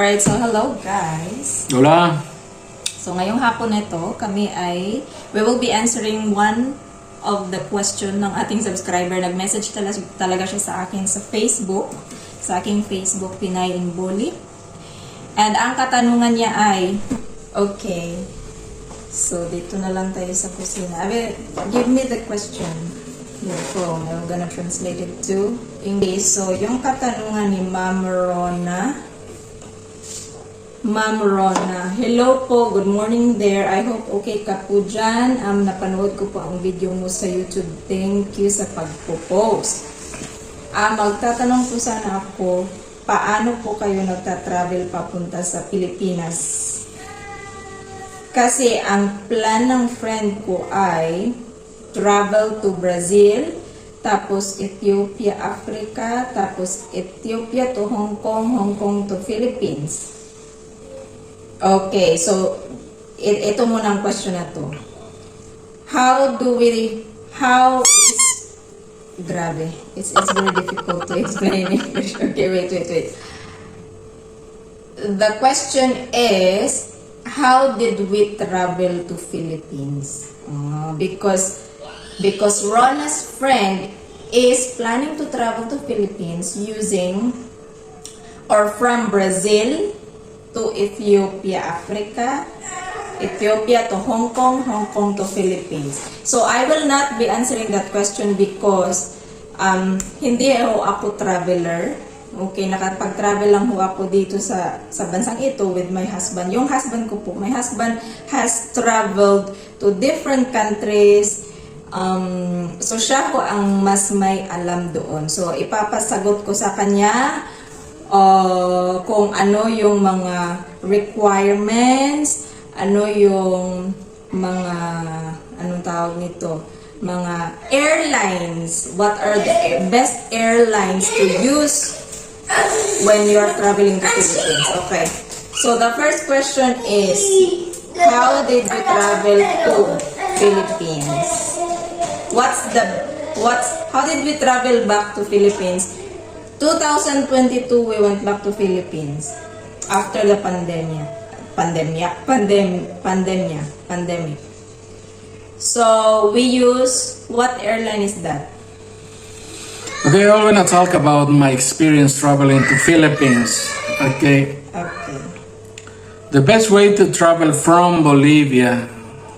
Alright, so hello guys. Hola. So ngayong hapon nito, we will be answering one of the question ng ating subscriber. Nag-message talaga siya sa akin sa aking Facebook, Pinay in Boli. And ang katanungan niya ay, okay, so dito na lang tayo sa kusina. Give me the question. Your phone. I'm gonna translate it to English. So, yung katanungan ni Ma'am Rona. Hello po, good morning there. I hope okay ka po dyan. Napanood ko po ang video mo sa YouTube. Thank you sa pagpo-post. Magtatanong po sana ako, paano po kayo nagta-travel papunta sa Pilipinas? Kasi ang plan ng friend ko ay travel to Brazil, tapos Ethiopia, Africa, tapos Ethiopia to Hong Kong, Hong Kong to Philippines. Okay, so ito muna ang question na to. Grabe, it's very difficult to explain in English. Okay, wait. The question is, how did we travel to Philippines? Because Rona's friend is planning to travel to Philippines from Brazil to Ethiopia, Africa, Ethiopia to Hong Kong, Hong Kong to Philippines. So I will not be answering that question because hindi ako traveler. Okay, nakapag-travel lang ho ako dito sa bansang ito with my husband. Yung husband ko po, my husband has traveled to different countries. So siya po ang mas may alam doon. So ipapasagot ko sa kanya kung ano yung mga requirements, ano yung mga mga airlines, what are the best airlines to use when you are traveling to Philippines. Okay. So the first question is, how did you travel to Philippines? How did we travel back to Philippines? 2022 we went back to Philippines after the pandemic. So we use, what airline is that? Okay, I'm gonna talk about my experience traveling to Philippines. Okay. The best way to travel from Bolivia,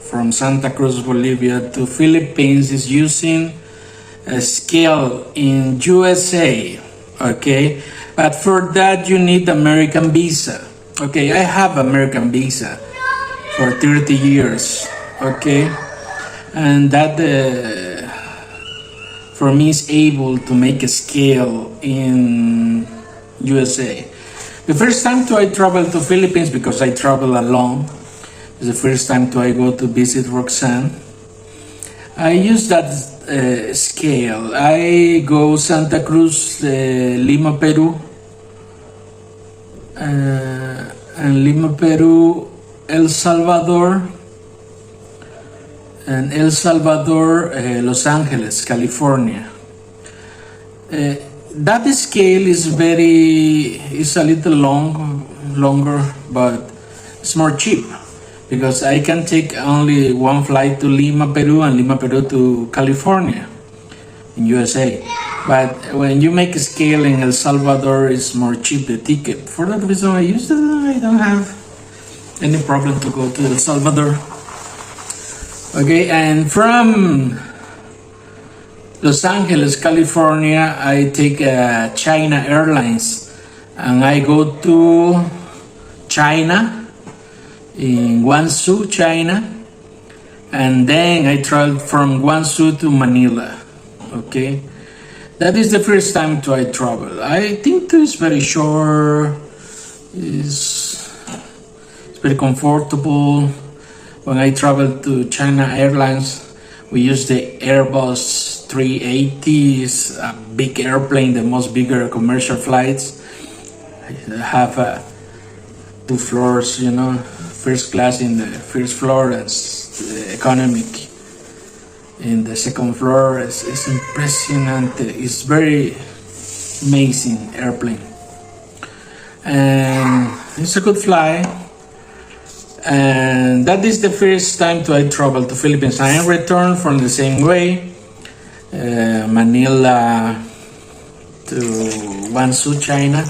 from Santa Cruz, Bolivia to Philippines is using a scale in USA. Okay, but for that you need American visa. Okay, I have American visa for 30 years. Okay, and that for me is able to make a scale in USA. The first time I traveled to Philippines, because I travel alone, it's the first time I go to visit Roxanne. I use that scale. I go Santa Cruz, Lima, Peru, and Lima, Peru, El Salvador, and El Salvador, Los Angeles, California. That scale is a little longer, but it's more cheap. Because I can take only one flight to Lima, Peru, and Lima, Peru to California in USA. But when you make a scale in El Salvador, it's more cheap, the ticket. For that reason, I use it. I don't have any problem to go to El Salvador. Okay, and from Los Angeles, California, I take China Airlines. And I go to China, in Guangzhou, China, and then I traveled from Guangzhou to Manila. Okay, that is the first time I travel. I think it's very short. It's very comfortable. When I travel to China Airlines, we use the Airbus 380. It's a big airplane, the most bigger commercial flights. I have 2 floors, first class in the first floor, and economic in the second floor. It's impressionant. It's very amazing airplane. and it's a good flight. And that is the first time I travel to Philippines. I returned from the same way, Manila to Guangzhou, China,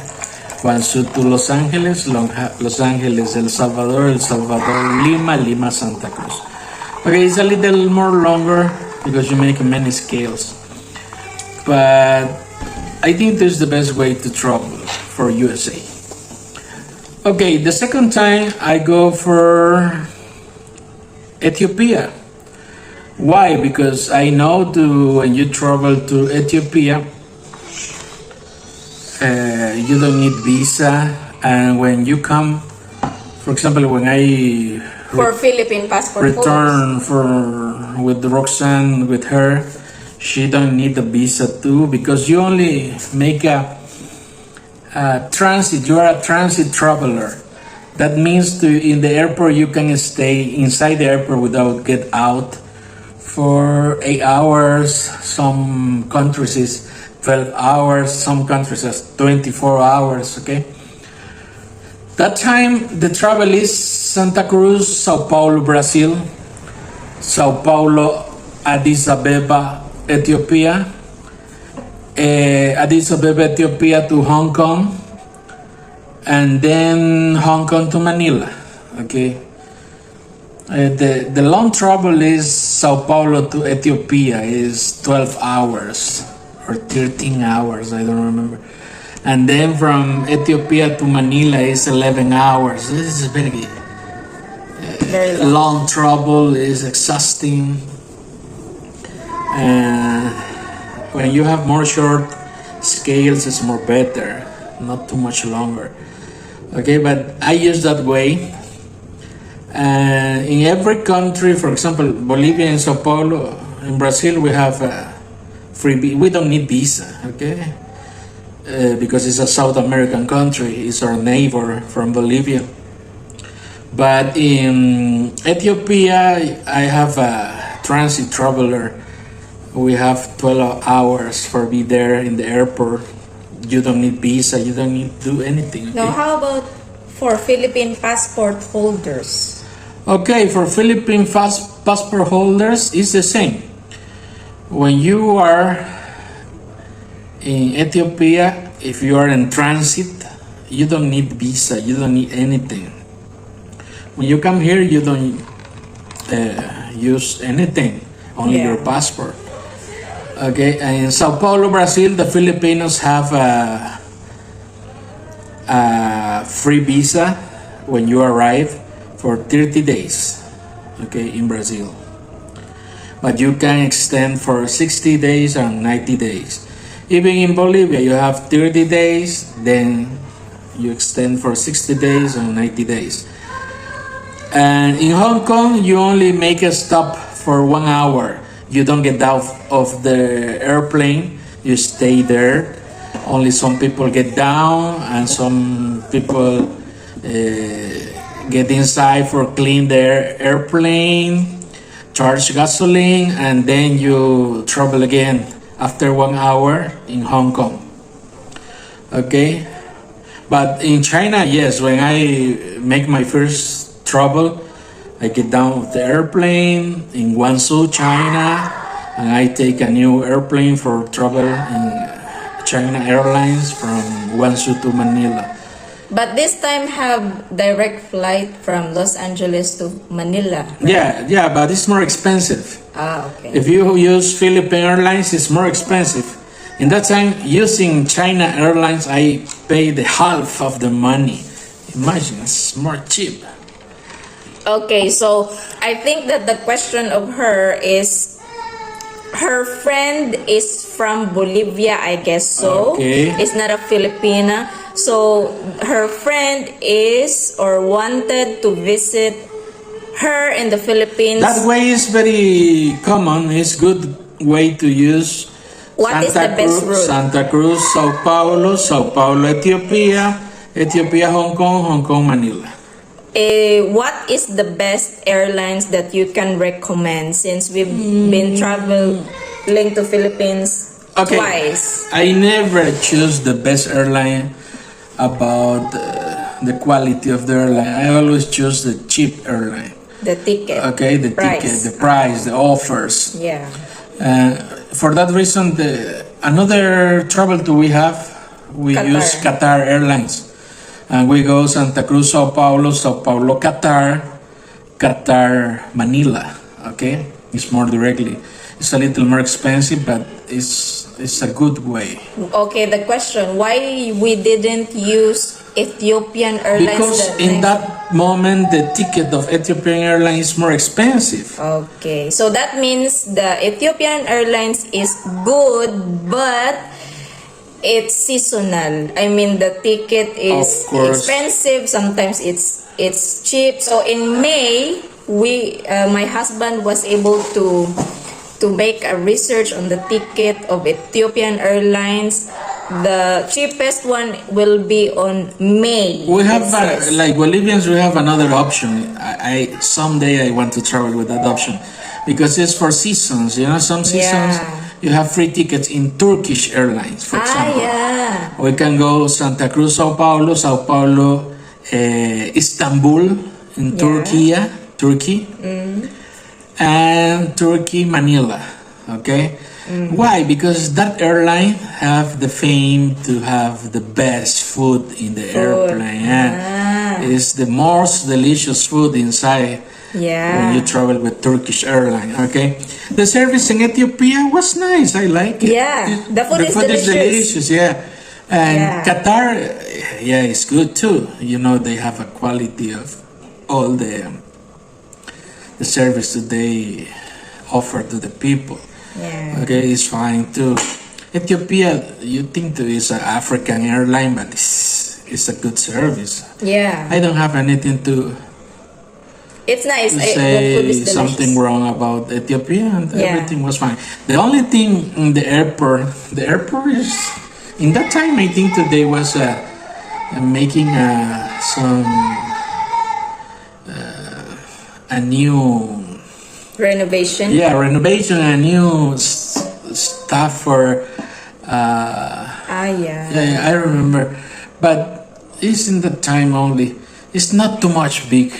Guangzhou to Los Angeles, Los Angeles, El Salvador, Lima, Lima, Santa Cruz. Okay, it's a little more longer because you make many scales, but I think this is the best way to travel for USA. Okay, the second time I go for Ethiopia. Why? Because I know when you travel to Ethiopia, you don't need visa, and when you come, for example, when I For Philippine passport holders. return with Roxanne, with her, she don't need a visa too, because you only make a transit. You are a transit traveler. That means in the airport you can stay inside the airport without get out for 8 hours. Some countries is 12 hours. Some countries is 24 hours. Okay. That time the travel is Santa Cruz, Sao Paulo, Brazil, Sao Paulo, Addis Abeba, Ethiopia, Addis Ababa, Ethiopia to Hong Kong, and then Hong Kong to Manila. Okay. The long travel is Sao Paulo to Ethiopia is 12 hours or 13 hours, I don't remember. And then from Ethiopia to Manila is 11 hours. This is very long travel, is exhausting. When you have more short scales, it's more better, not too much longer. Okay, but I use that way. In every country, for example, Bolivia and Sao Paulo, in Brazil, we have we don't need visa, okay? Because it's a South American country, it's our neighbor from Bolivia. But in Ethiopia, I have a transit traveler. We have 12 hours for be there in the airport. You don't need visa, you don't need to do anything. Okay? Now, how about for Philippine passport holders? Okay, for Philippine passport holders, it's the same. When you are in Ethiopia, if you are in transit, you don't need visa, you don't need anything. When you come here, you don't use anything, only your passport. Okay, and in Sao Paulo, Brazil, the Filipinos have a free visa when you arrive for 30 days, okay, in Brazil. But you can extend for 60 days and 90 days. Even in Bolivia, you have 30 days, then you extend for 60 days and 90 days. And in Hong Kong, you only make a stop for 1 hour. You don't get out of the airplane, you stay there. Only some people get down and some people get inside for clean their airplane, charge gasoline, and then you travel again after 1 hour in Hong Kong. Okay, but in China, yes, when I make my first travel, I get down with the airplane in Guangzhou, China, and I take a new airplane for travel in China Airlines from Guangzhou to Manila. But this time have direct flight from Los Angeles to Manila. Right? Yeah, but it's more expensive. Okay. If you use Philippine Airlines, it's more expensive. In that time, using China Airlines, I pay the half of the money. Imagine, it's more cheap. Okay, so I think that the question of her is, her friend is from Bolivia, I guess so. Okay. It's not a Filipina. So her friend is or wanted to visit her in the Philippines. That way is very common. It's good way to use. What is the best route? Santa Cruz, Sao Paulo, Ethiopia, Hong Kong, Manila. What is the best airlines that you can recommend since we've been traveling to Philippines twice? I never choose the best airline. about the quality of the airline. I always choose the cheap airline. The ticket. Okay, the price. ticket, the price, the offers. Yeah. For that reason, another travel tool we have, we Qatar. use Qatar Airlines. And we go Santa Cruz, Sao Paulo, Qatar, Qatar, Manila. Okay, it's more directly. It's a little more expensive, but it's a good way. Okay, the question, why we didn't use Ethiopian Airlines? Because in that moment, the ticket of Ethiopian Airlines is more expensive. Okay, so that means the Ethiopian Airlines is good, but it's seasonal. I mean, the ticket is Of course. expensive. Sometimes it's cheap. So in May, my husband was able to make a research on the ticket of Ethiopian Airlines. The cheapest one will be on May. We have, it says. like Bolivians, we have another option. Someday I want to travel with that option because it's for seasons. You know, some seasons you have free tickets in Turkish Airlines, for example. Yeah. We can go Santa Cruz, Sao Paulo, Istanbul in Turkey, and Turkey, Manila. Okay. Why? Because that airline have the fame to have the best food in the airplane. Yeah. It's the most delicious food inside when you travel with Turkish airline. Okay. The service in Ethiopia was nice. I like it. Yeah. The food is delicious. Yeah. And Qatar, it's good too. You know, they have a quality of all the service that they offer to the people. Yeah. Okay, it's fine too. Ethiopia, you think that it's an African airline, but it's a good service. Yeah. I don't have anything to It's nice. The food say is delicious. something wrong about Ethiopia, and everything was fine. The only thing in the airport is, in that time, I think that they was making a new Renovation. renovation, a new stuff for I remember, but it's in the time only. It's not too much big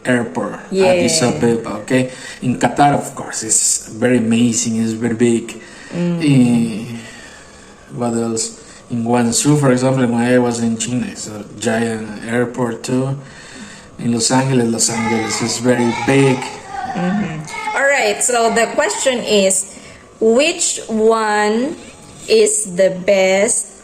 airport Addis Ababa. Okay, in Qatar, of course, it's very amazing. It's very big. What else? In Guangzhou, for example, when I was in China, it's a giant airport too. In Los Angeles is very big. All right. So the question is, which one is the best?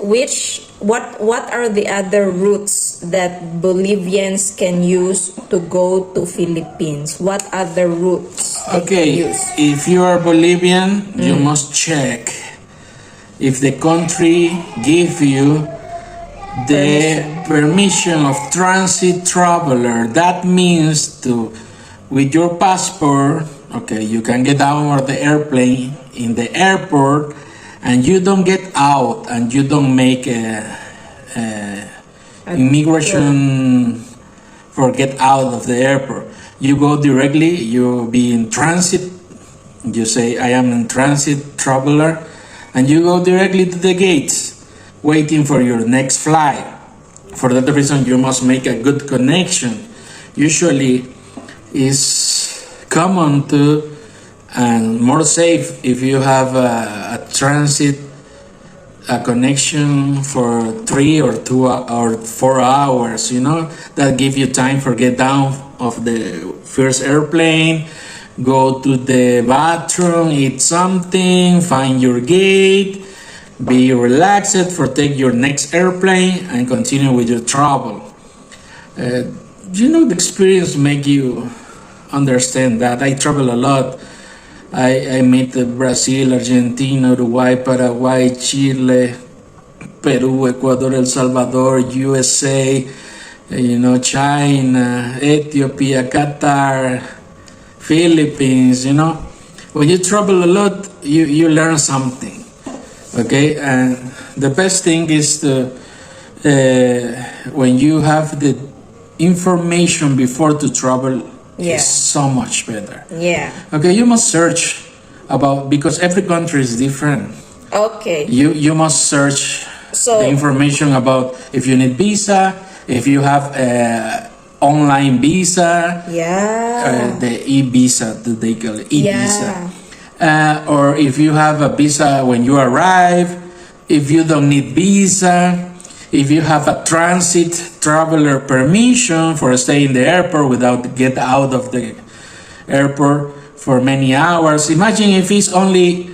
What are the other routes that Bolivians can use to go to Philippines? What other routes? they can use? If you are Bolivian, you must check if the country give you the permission of transit traveler. That means with your passport, okay, you can get out of the airplane in the airport, and you don't get out, and you don't make immigration for get out of the airport. You go directly. You be in transit. You say, I am in transit traveler, and you go directly to the gates, waiting for your next flight. For that reason, you must make a good connection. Usually, it's common to and more safe if you have a transit connection for 3 or 2 or 4 hours. You know, that give you time for get down of the first airplane, go to the bathroom, eat something, find your gate, be relaxed for take your next airplane and continue with your travel. The experience make you understand that. I travel a lot. I meet Brazil, Argentina, Uruguay, Paraguay, Chile, Peru, Ecuador, El Salvador, USA, China, Ethiopia, Qatar, Philippines. When you travel a lot, you learn something. Okay, and the best thing is when you have the information before to travel. Is so much better. Yeah. Okay, you must search because every country is different. Okay. You must search So- the information about if you need visa, if you have a online visa, Yeah. the e-visa that they call it, e-visa. Yeah. Or if you have a visa when you arrive, if you don't need visa, if you have a transit traveler permission for stay in the airport without get out of the airport for many hours. Imagine if it's only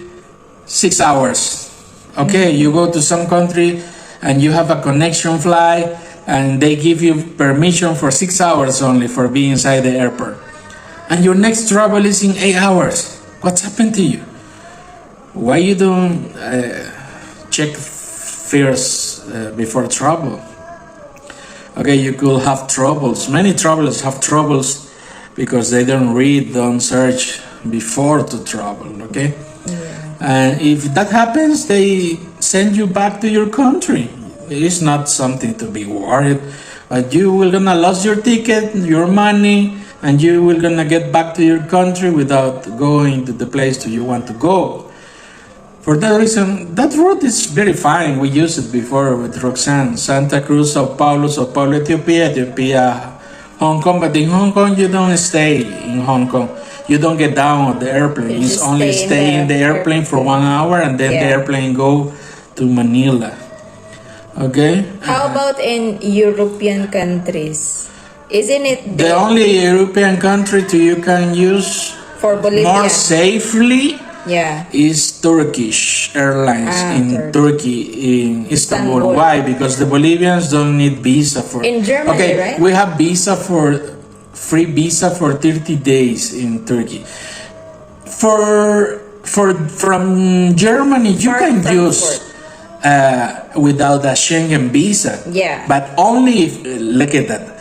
6 hours. Okay, you go to some country and you have a connection flight and they give you permission for 6 hours only for being inside the airport. And your next travel is in 8 hours. What's happened to you? Why you don't check first before travel? Okay, you could have troubles. Many travelers have troubles because they don't read, don't search before to travel. Okay, and if that happens, they send you back to your country. It's not something to be worried, but you will gonna lose your ticket, your money, and you will gonna get back to your country without going to the place that you want to go. For that reason, that route is very fine. We used it before with Roxanne. Santa Cruz, Sao Paulo, Ethiopia, Hong Kong. But in Hong Kong, you don't stay in Hong Kong. You don't get down on the airplane. You You just only stay in stay in the the airplane for 1 hour, and then the Yeah. airplane go to Manila. Okay? How about in European countries? Isn't it The only European country you can use for Bolivia? more safely Yeah. is Turkish Airlines in Turkey, in Istanbul. Istanbul. Why? Because the Bolivians don't need visa for. In Germany, okay, right? we have free visa for 30 days in Turkey. From Germany, you For can Frankfurt. use without a Schengen visa. Yeah. But only if, look at that.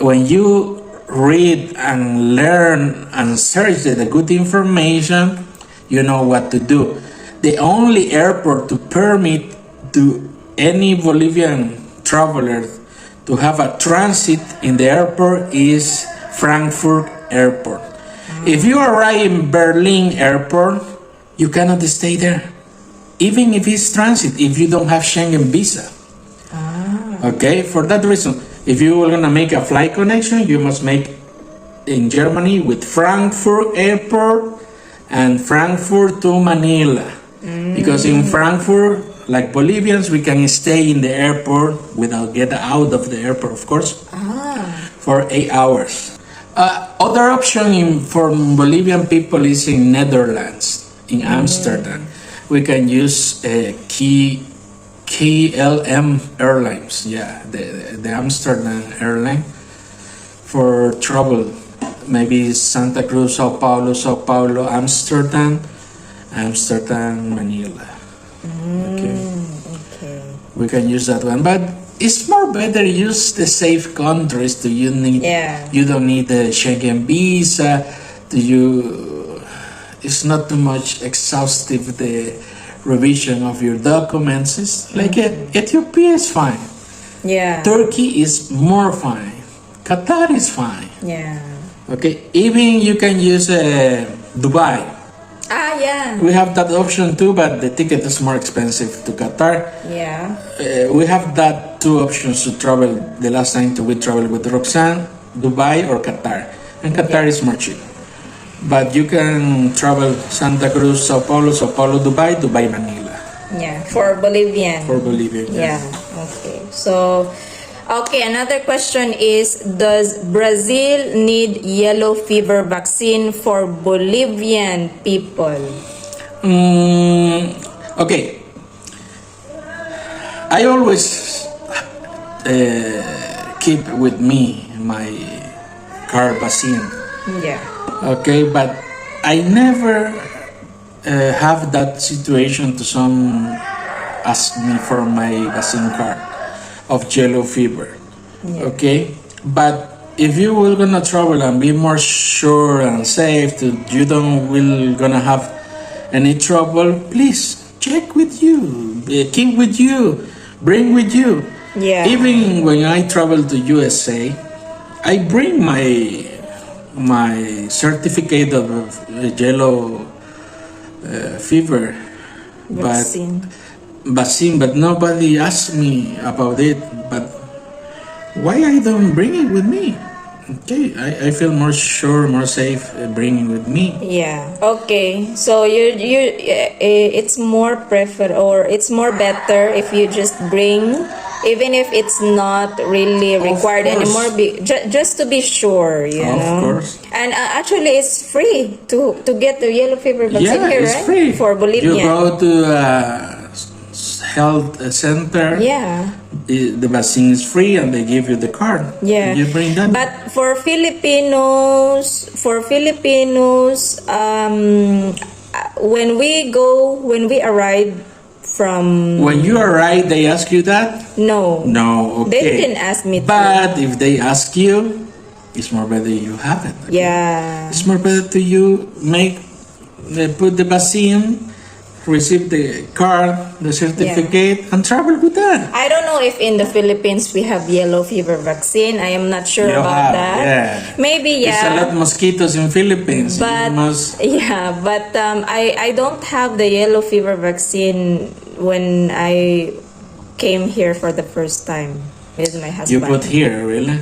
When you read and learn and search the good information, you know what to do. The only airport to permit to any Bolivian traveler to have a transit in the airport is Frankfurt Airport. If you arrive in Berlin Airport, you cannot stay there, even if it's transit, if you don't have Schengen visa. Okay, for that reason, if you are gonna make a flight connection, you must make in Germany with Frankfurt Airport and Frankfurt to Manila. Because in Frankfurt, like Bolivians, we can stay in the airport without get out of the airport, of course, for 8 hours. Other option for Bolivian people is in Netherlands, in Amsterdam. We can use KLM Airlines, the Amsterdam airline for travel. Maybe Santa Cruz, Sao Paulo, Amsterdam, Manila. Okay. We can use that one, but it's more better use the safe countries. You don't need a Schengen visa. It's not too much exhaustive the revision of your documents. It's like Ethiopia is fine. Yeah. Turkey is more fine. Qatar is fine. Yeah. Okay, even you can use Dubai. Yeah. We have that option too, but the ticket is more expensive to Qatar. Yeah. We have that two options to travel. The last time we traveled with Roxanne, Dubai or Qatar, and Qatar is more cheap. But you can travel Santa Cruz, Sao Paulo, Dubai, Manila. Yeah. For Bolivian. For Bolivia. Yeah. Okay. So, another question is, does Brazil need yellow fever vaccine for Bolivian people? Okay. I always keep with me my card vaccine. Yeah. Okay, but I never have that situation to some ask me for my vaccine card of yellow fever. Okay, but if you will gonna travel and be more sure and safe that you don't will gonna have any trouble, please check with you, keep with you, bring with you. Yeah. Even when I travel to USA, I bring my certificate of yellow fever, Vaccine. vaccine, but nobody asked me about it. But why I don't bring it with me? Okay, I feel more sure, more safe bringing with me. Yeah. Okay. So it's more it's more better if you just bring, even if it's not really required course. anymore. Just to be sure, you Of know. course. And actually, it's free to get the yellow fever vaccine Yeah, here, it's right? free. For Bolivia. You go to health center. Yeah. The vaccine is free and they give you the card. Yeah. You bring that. But for Filipinos, when we arrive from When you arrive, they ask you that? no, No, okay. they didn't ask me to. But if they ask you, it's more better you have it. Okay? Yeah. It's more better to you put the vaccine, receive the card, the certificate, and travel with that. I don't know if in the Philippines we have yellow fever vaccine. I am not sure You about have, that. yeah. Maybe There's a lot yeah. of mosquitoes in Philippines. But You must. I don't have the yellow fever vaccine when I came here for the first time with my husband. You put here, really?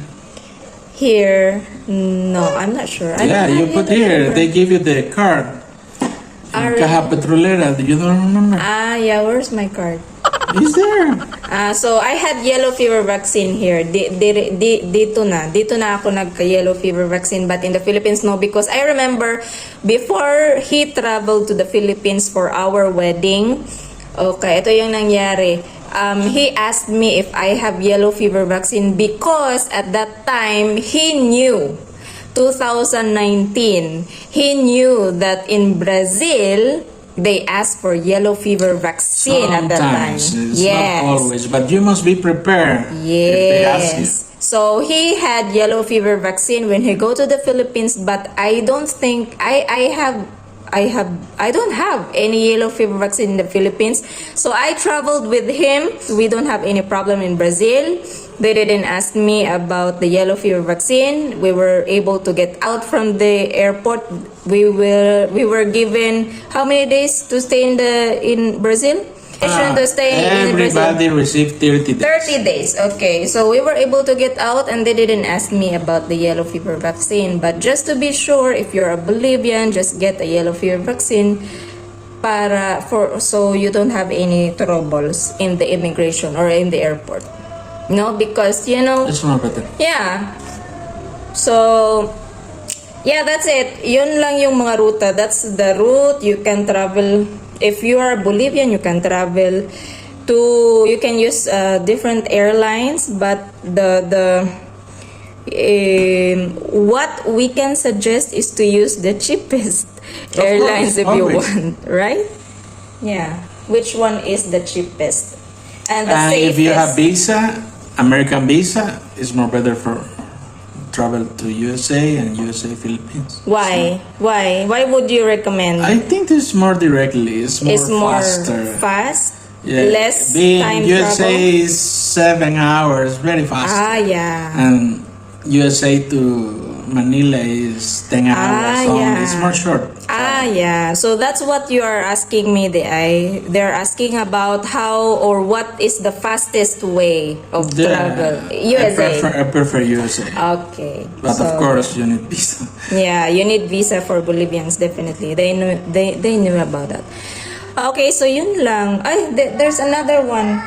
Here, no, I'm not sure. I Yeah, don't you have put yellow here. fever. They give you the card. Really? Caja Petrolera, you don't remember? Yeah, where's my card? It's there. So I had yellow fever vaccine here. Dito na ako nagka-yellow fever vaccine, but in the Philippines no, because I remember before he traveled to the Philippines for our wedding. Okay, ito yung nangyari. He asked me if I have yellow fever vaccine because at that time he knew 2019, he knew that in Brazil, they asked for yellow fever vaccine at that time. Sometimes, it's not always, but you must be prepared if they ask you. Yes. So he had yellow fever vaccine when he go to the Philippines, but I don't think I don't have any yellow fever vaccine in the Philippines. So I traveled with him. We don't have any problem in Brazil. They didn't ask me about the yellow fever vaccine. We were able to get out from the airport. We were given how many days to stay in Brazil? To stay in Brazil. Everybody received 30 days. 30 days, okay. So we were able to get out and they didn't ask me about the yellow fever vaccine. But just to be sure, if you're a Bolivian, just get a yellow fever vaccine so you don't have any troubles in the immigration or in the airport. No, because It's more better. yeah. So, yeah, that's it. Yun lang yung mga ruta. That's the route you can travel. If you are Bolivian, you can travel you can use different airlines, but what we can suggest is to use the cheapest airlines if you always. want, right? Yeah. Which one is the cheapest? And the safest. If you have visa, American visa is more better for travel to USA and USA Philippines. Why? Why? Why would you recommend? I think this more directly. It's more faster. Fast, Yeah. less Being time USA travel. is 7 hours, very fast. Yeah. And USA to Manila is 10 hours. So yeah. it's more short. Yeah. So that's what you are asking me. They're asking about how or what is the fastest way of travel. USA. I prefer USA. Okay. But of course, you need visa. Yeah, you need visa for Bolivians, definitely. They knew about that. Okay, so yun lang. Ay, there's another one.